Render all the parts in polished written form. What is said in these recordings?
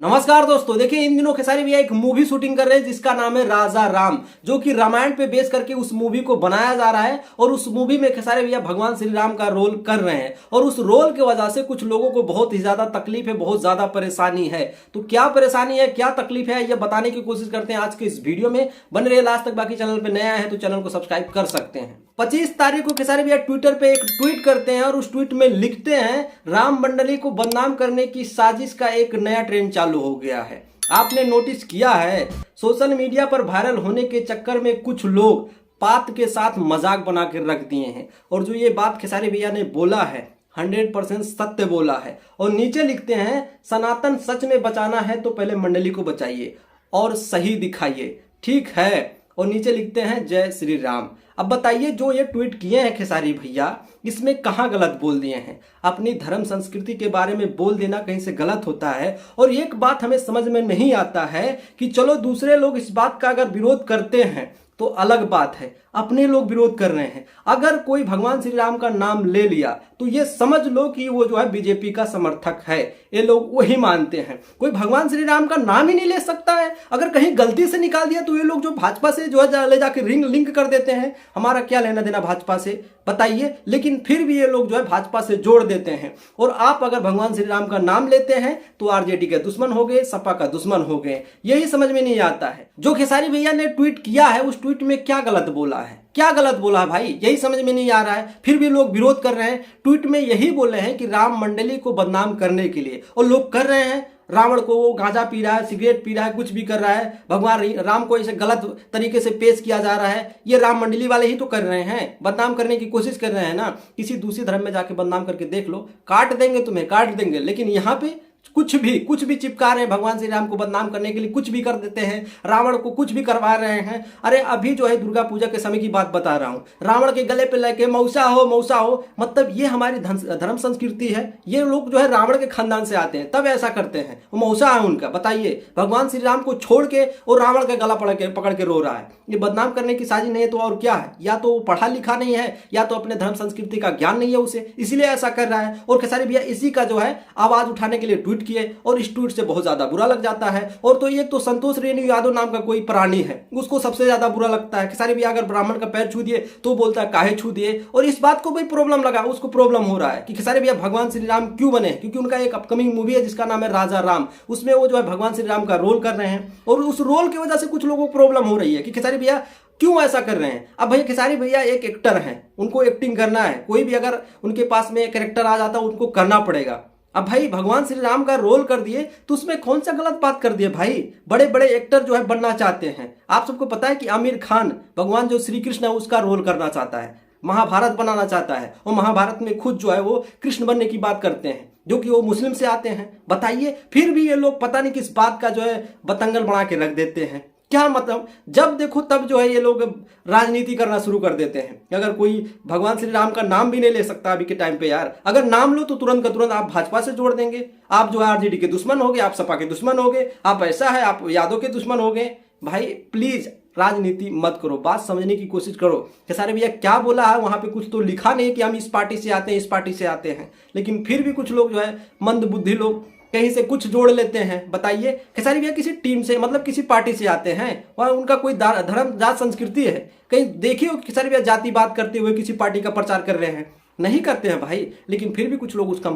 नमस्कार दोस्तों, देखिए इन दिनों खेसारी भैया एक मूवी शूटिंग कर रहे हैं जिसका नाम है राजा राम, जो कि रामायण पे बेस करके उस मूवी को बनाया जा रहा है। और उस मूवी में खेसारी भैया भगवान श्री राम का रोल कर रहे हैं और उस रोल की वजह से कुछ लोगों को बहुत ही ज्यादा तकलीफ है, बहुत ज्यादा परेशानी है। तो क्या परेशानी है, क्या तकलीफ है, ये बताने की कोशिश करते हैं आज के इस वीडियो में। बने रहिए लास्ट तक। बाकी चैनल पे नया है तो चैनल को सब्सक्राइब कर सकते हैं। 25 तारीख को खेसारी भैया ट्विटर पे एक ट्वीट करते हैं और उस ट्वीट में लिखते हैं, राम मंडली को बदनाम करने की साजिश का एक नया ट्रेंड चालू हो गया है। आपने नोटिस किया है, सोशल मीडिया पर वायरल होने के चक्कर में कुछ लोग बात के साथ मजाक बना के रख दिए हैं। और जो ये बात खेसारी भैया ने बोला है 100% सत्य बोला है। और नीचे लिखते हैं, सनातन सच में बचाना है तो पहले मंडली को बचाइए और सही दिखाइए, ठीक है। और नीचे लिखते हैं, जय श्री राम। अब बताइए, जो ये ट्वीट किए हैं खेसारी भैया, इसमें कहाँ गलत बोल दिए हैं? अपनी धर्म संस्कृति के बारे में बोल देना कहीं से गलत होता है। और एक बात हमें समझ में नहीं आता है कि चलो दूसरे लोग इस बात का अगर विरोध करते हैं तो अलग बात है, अपने लोग विरोध कर रहे हैं। अगर कोई भगवान श्री राम का नाम ले लिया तो ये समझ लो कि वो जो है बीजेपी का समर्थक है, ये लोग वही मानते हैं। कोई भगवान श्री राम का नाम ही नहीं ले सकता है। अगर कहीं गलती से निकाल दिया तो ये लोग जो भाजपा से जो है ले जाके लिंक कर देते हैं। हमारा क्या लेना देना भाजपा से, बताइए। लेकिन फिर भी ये लोग जो है भाजपा से जोड़ देते हैं। और आप अगर भगवान श्री राम का नाम लेते हैं तो आरजेडी के दुश्मन हो गए, सपा का दुश्मन हो गए। यही समझ में नहीं आता है। जो खेसारी भैया ने ट्वीट किया है उस ट्वीट में क्या गलत बोला है, क्या गलत बोला है भाई, यही समझ में नहीं आ रहा है। फिर भी लोग विरोध कर रहे हैं। ट्वीट में यही बोले हैं कि राम मंडली को बदनाम करने के लिए, और लोग कर रहे हैं। रावण को वो गांजा पी रहा है, सिगरेट पी रहा है, कुछ भी कर रहा है, भगवान राम को ऐसे गलत तरीके से पेश किया जा रहा है। ये राम मंडली वाले ही तो कर रहे हैं, बदनाम करने की कोशिश कर रहे हैं ना। किसी दूसरी धर्म में जाके बदनाम करके देख लो, काट देंगे तुम्हें, काट देंगे। लेकिन यहाँ पे कुछ भी चिपका रहे हैं, भगवान श्री राम को बदनाम करने के लिए कुछ भी कर देते हैं। रावण को कुछ भी करवा रहे हैं। अरे अभी जो है दुर्गा पूजा के समय की बात बता रहा हूं, रावण के गले पे लेके मौसा हो, मतलब ये हमारी धर्म संस्कृति है। ये लोग जो है रावण के खानदान से आते हैं तब ऐसा करते हैं, वो मौसा है उनका। बताइए, भगवान श्री राम को छोड़ के और रावण का गला पकड़ के रो रहा है। ये बदनाम करने की साजिश नहीं है तो और क्या है? या तो वो पढ़ा लिखा नहीं है, या तो अपने धर्म संस्कृति का ज्ञान नहीं है उसे, इसलिए ऐसा कर रहा है। और खेसारी भैया इसी का जो है आवाज उठाने के लिए ट्वीट किए और इस ट्वीट से बहुत ज्यादा बुरा लग जाता है। और तो एक तो संतोष रेणु यादव नाम का कोई प्राणी है, उसको सबसे ज्यादा बुरा लगता है। खेसारी भैया अगर ब्राह्मण का पैर छू दिए तो बोलता है काहे छू दिए। और इस बात को भी प्रॉब्लम लगा, उसको प्रॉब्लम हो रहा है कि खेसारी भैया भगवान श्री राम क्यों बने, क्योंकि उनका एक अपकमिंग मूवी है जिसका नाम है राजा राम। उसमें वो जो है भगवान श्री राम का रोल कर रहे हैं और उस रोल की वजह से कुछ लोगों को प्रॉब्लम हो रही है कि खेसारी भैया क्यों ऐसा कर रहे हैं। अब भैया खेसारी भैया एक एक्टर हैं, उनको एक्टिंग करना है। कोई भी अगर उनके पास में कैरेक्टर आ जाता है उनको करना पड़ेगा। अब भाई भगवान श्री राम का रोल कर दिए तो उसमें कौन सा गलत बात कर दिए भाई? बड़े बड़े एक्टर जो है बनना चाहते हैं। आप सबको पता है कि आमिर खान भगवान जो श्री कृष्ण है उसका रोल करना चाहता है, महाभारत बनाना चाहता है। और महाभारत में खुद जो है वो कृष्ण बनने की बात करते हैं, जो कि वो मुस्लिम से आते हैं। बताइए, फिर भी ये लोग पता नहीं किस बात का जो है बतंगल बना के रख देते हैं। क्या मतलब, जब देखो तब जो है ये लोग राजनीति करना शुरू कर देते हैं। अगर कोई भगवान श्री राम का नाम भी नहीं ले सकता अभी के टाइम पे, यार अगर नाम लो तो तुरंत का तुरंत आप भाजपा से जोड़ देंगे। आप जो है आरजेडी के दुश्मन हो गए, आप सपा के दुश्मन हो गए, आप ऐसा है, आप यादव के दुश्मन हो गए। भाई प्लीज राजनीति मत करो, बात समझने की कोशिश करो। खेसारी भैया क्या बोला है, वहां पे कुछ तो लिखा नहीं कि हम इस पार्टी से आते हैं, इस पार्टी से आते हैं। लेकिन फिर भी कुछ लोग जो है मंद बुद्धि लोग कहीं से कुछ जोड़ लेते हैं। बताइए, खेसारी भैया किसी टीम से मतलब किसी पार्टी से आते हैं, वहां उनका कोई धर्म जात संस्कृति है? कहीं देखिए खेसारी भैया जाति बात करते हुए किसी पार्टी का प्रचार कर रहे हैं? नहीं करते हैं भाई। लेकिन फिर भी कुछ लोग उसका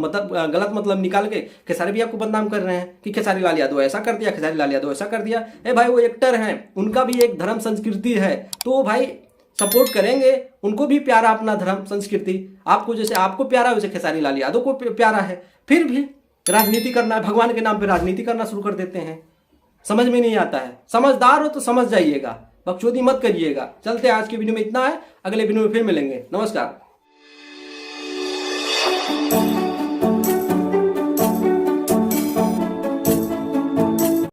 गलत मतलब निकाल के खेसारी भैया को बदनाम कर रहे हैं कि खेसारी लाल यादव ऐसा कर दिया, खेसारी लाल यादव ऐसा कर दिया। ए भाई, वो एक्टर हैं, उनका भी एक धर्म संस्कृति है, तो भाई सपोर्ट करेंगे, उनको भी प्यारा अपना धर्म संस्कृति। आपको जैसे आपको प्यारा है वैसे खेसारी लाल यादव को प्यारा है। फिर भी राजनीति करना है, भगवान के नाम पे राजनीति करना शुरू कर देते हैं। समझ में नहीं आता है। समझदार हो तो समझ जाइएगा, बकचोदी मत करिएगा। चलते हैं, आज की वीडियो में इतना है, अगले वीडियो में फिर मिलेंगे। नमस्कार।